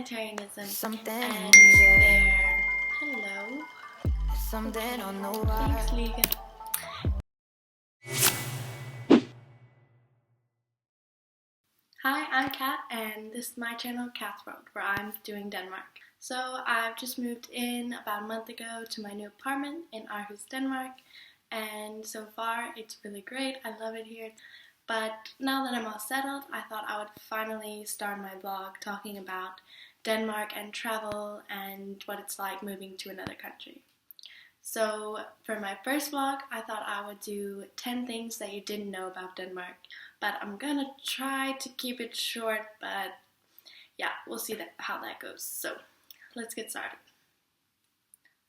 humanitarianism Something and needed. their... Hello. Something on the Thanks, wire. Liga. Hi, I'm Kat, and this is my channel, Kat's World, where I'm doing Denmark. So I've just moved in about a month ago to my new apartment in Aarhus, Denmark, and so far it's really great. I love it here. But now that I'm all settled, I thought I would finally start my vlog talking about Denmark and travel and what it's like moving to another country. So for my first vlog, I thought I would do 10 things that you didn't know about Denmark. But I'm gonna try to keep it short, but yeah, we'll see how that goes. So let's get started.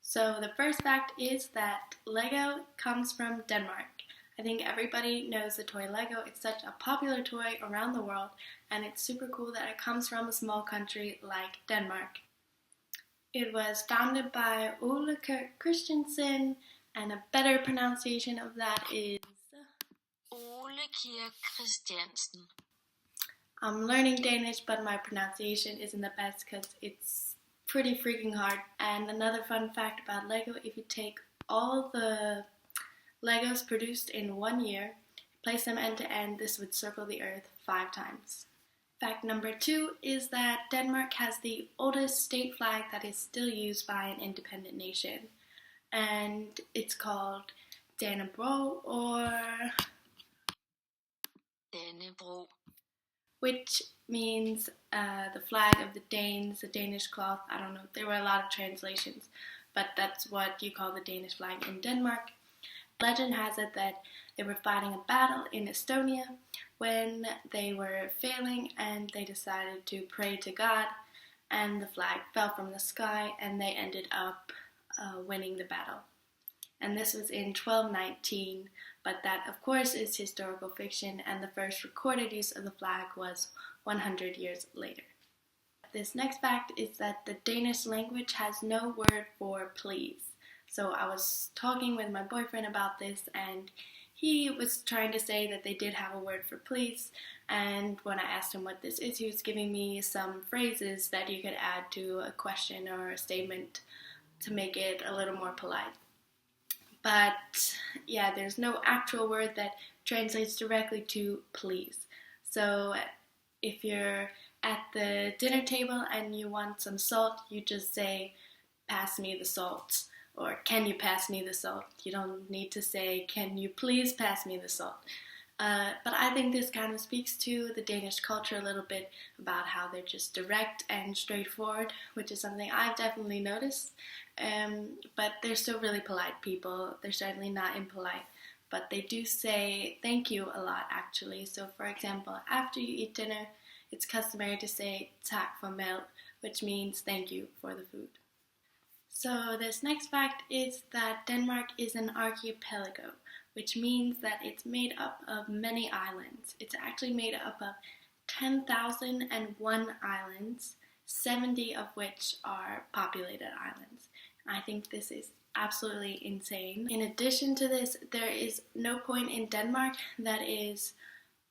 So the first fact is that Lego comes from Denmark. I think everybody knows the toy Lego. It's such a popular toy around the world, and it's super cool that it comes from a small country like Denmark. It was founded by Ole Christiansen, and a better pronunciation of that is Ole Christiansen. I'm learning Danish, but my pronunciation isn't the best because it's pretty freaking hard. And another fun fact about Lego, if you take all the Legos produced in 1 year, place them end to end, this would circle the earth 5 times. Fact number 2 is that Denmark has the oldest state flag that is still used by an independent nation. And it's called Dannebrog, or Dannebro. Which means the flag of the Danes, the Danish cloth. I don't know, there were a lot of translations, but that's what you call the Danish flag in Denmark. Legend has it that they were fighting a battle in Estonia when they were failing, and they decided to pray to God, and the flag fell from the sky, and they ended up winning the battle. And this was in 1219, but that of course is historical fiction, and the first recorded use of the flag was 100 years later. This next fact is that the Danish language has no word for please. So I was talking with my boyfriend about this, and he was trying to say that they did have a word for please, and when I asked him what this is, he was giving me some phrases that you could add to a question or a statement to make it a little more polite. But yeah, there's no actual word that translates directly to please. So if you're at the dinner table and you want some salt, you just say, pass me the salt. Or can you pass me the salt? You don't need to say, can you please pass me the salt? But I think this kind of speaks to the Danish culture a little bit, about how they're just direct and straightforward, which is something I've definitely noticed. But they're still really polite people. They're certainly not impolite, but they do say thank you a lot, actually. So for example, after you eat dinner, it's customary to say tak for mad, which means thank you for the food. So this next fact is that Denmark is an archipelago, which means that it's made up of many islands. It's actually made up of 10,001 islands, 70 of which are populated islands. I think this is absolutely insane. In addition to this, there is no point in Denmark that is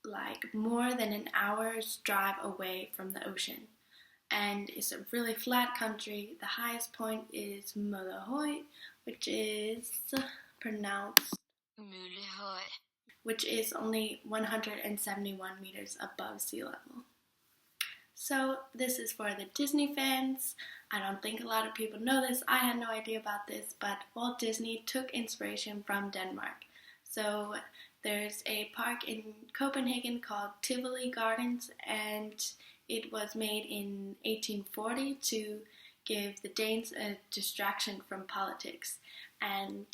like more than an hour's drive away from the ocean. And it's a really flat country. The highest point is Møllehøj, which is pronounced Møllehøj, which is only 171 meters above sea level. So this is for the Disney fans. I don't think a lot of people know this. I had no idea about this, but Walt Disney took inspiration from Denmark. So there's a park in Copenhagen called Tivoli Gardens, and it was made in 1840 to give the Danes a distraction from politics. And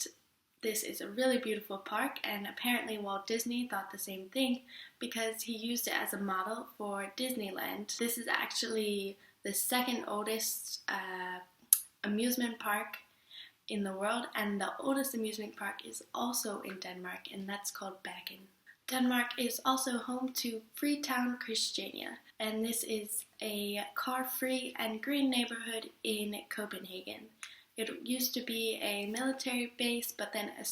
this is a really beautiful park, and apparently Walt Disney thought the same thing because he used it as a model for Disneyland. This is actually the second oldest amusement park in the world, and the oldest amusement park is also in Denmark, and that's called Bergen. Denmark is also home to Freetown, Christiania, and this is a car-free and green neighborhood in Copenhagen. It used to be a military base, but then a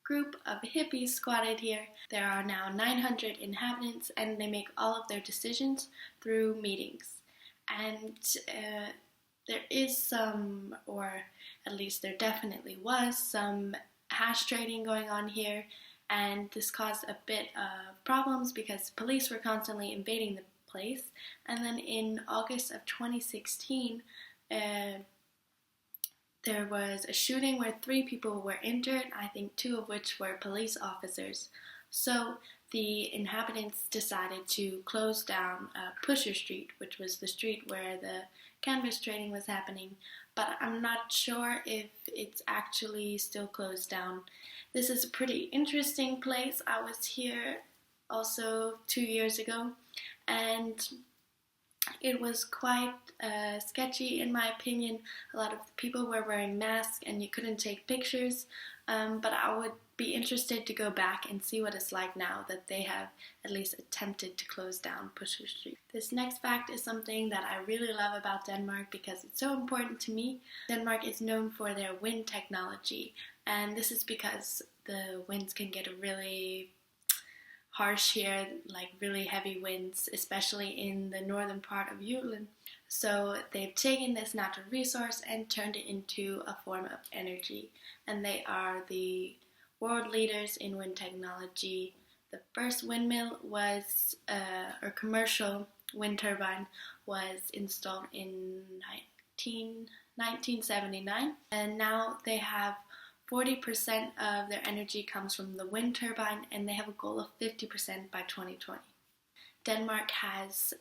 group of hippies squatted here. There are now 900 inhabitants, and they make all of their decisions through meetings. and there is some, or at least there definitely was some hash trading going on here, and this caused a bit of problems because police were constantly invading the place. And then in August of 2016, there was a shooting where 3 people were injured, I think 2 of which were police officers. So the inhabitants decided to close down Pusher Street, which was the street where the cannabis trading was happening, but I'm not sure if it's actually still closed down. This is a pretty interesting place. I was here also 2 years ago, and it was quite sketchy in my opinion. A lot of people were wearing masks and you couldn't take pictures, but I would be interested to go back and see what it's like now that they have at least attempted to close down Pusher Street. This next fact is something that I really love about Denmark because it's so important to me. Denmark is known for their wind technology, and this is because the winds can get really harsh here, like really heavy winds, especially in the northern part of Jutland. So they've taken this natural resource and turned it into a form of energy, and they are the world leaders in wind technology. The first windmill was, or commercial wind turbine was installed in 1979, and now they have 40% of their energy comes from the wind turbine, and they have a goal of 50% by 2020. Denmark has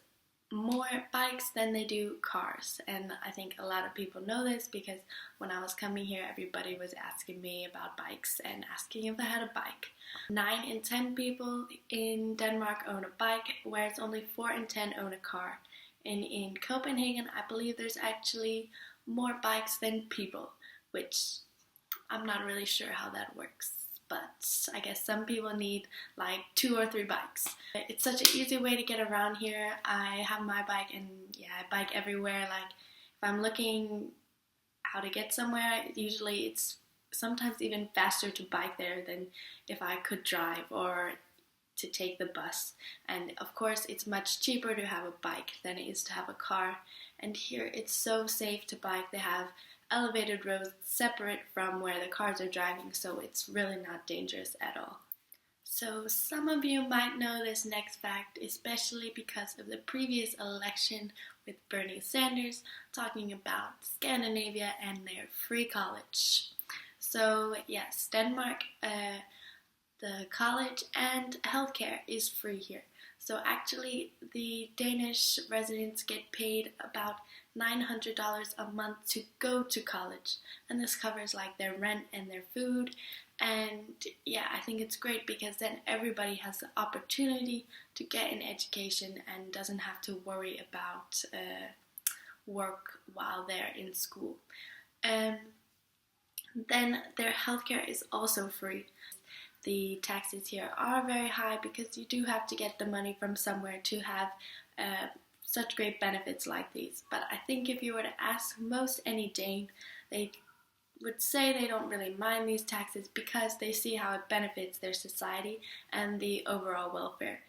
more bikes than they do cars, and I think a lot of people know this because when I was coming here, everybody was asking me about bikes and asking if I had a bike. 9 in 10 people in Denmark own a bike, whereas only 4 in 10 own a car. And in Copenhagen, I believe there's actually more bikes than people, which I'm not really sure how that works, but I guess some people need like 2 or 3 bikes. It's such an easy way to get around here. I have my bike, and yeah, I bike everywhere. Like if I'm looking how to get somewhere, usually it's sometimes even faster to bike there than if I could drive or to take the bus. And of course it's much cheaper to have a bike than it is to have a car. And here it's so safe to bike. They have elevated roads separate from where the cars are driving, so it's really not dangerous at all. So some of you might know this next fact, especially because of the previous election with Bernie Sanders talking about Scandinavia and their free college. So yes, Denmark, the college and healthcare is free here. So actually the Danish residents get paid about $900 a month to go to college, and this covers like their rent and their food. And yeah, I think it's great because then everybody has the opportunity to get an education and doesn't have to worry about work while they're in school. Then their healthcare is also free. The taxes here are very high because you do have to get the money from somewhere to have such great benefits like these. But I think if you were to ask most any Dane, they would say they don't really mind these taxes because they see how it benefits their society and the overall welfare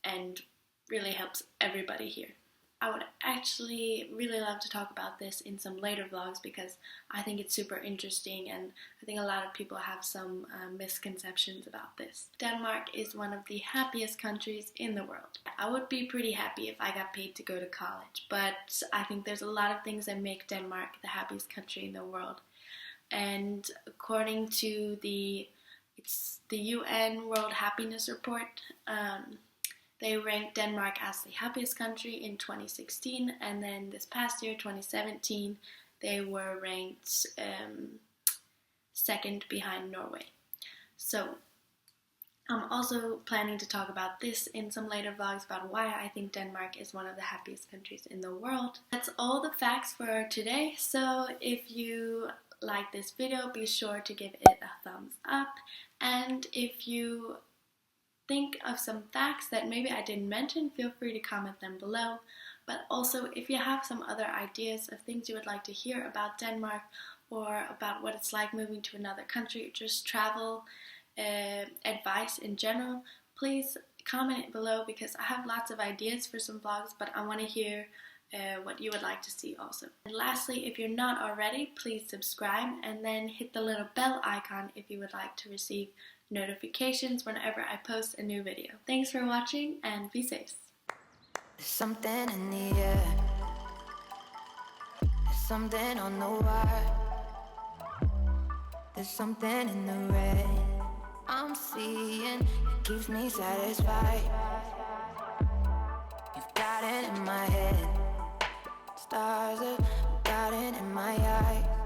and really helps everybody here. I would actually really love to talk about this in some later vlogs because I think it's super interesting, and I think a lot of people have some misconceptions about this. Denmark is one of the happiest countries in the world. I would be pretty happy if I got paid to go to college, but I think there's a lot of things that make Denmark the happiest country in the world. And according to the UN World Happiness Report, they ranked Denmark as the happiest country in 2016, and then this past year, 2017, they were ranked second behind Norway. So I'm also planning to talk about this in some later vlogs about why I think Denmark is one of the happiest countries in the world. That's all the facts for today, so if you like this video, be sure to give it a thumbs up, and if you think of some facts that maybe I didn't mention, feel free to comment them below. But also, if you have some other ideas of things you would like to hear about Denmark, or about what it's like moving to another country, or just travel advice in general, please comment it below because I have lots of ideas for some vlogs, but I want to hear what you would like to see also. And lastly, if you're not already, please subscribe and then hit the little bell icon if you would like to receive notifications whenever I post a new video. Thanks for watching and be safe. There's something in the air. There's something on the wire. There's something in the red I'm seeing. It keeps me satisfied. You've got it in my head. Stars are guiding in my eyes.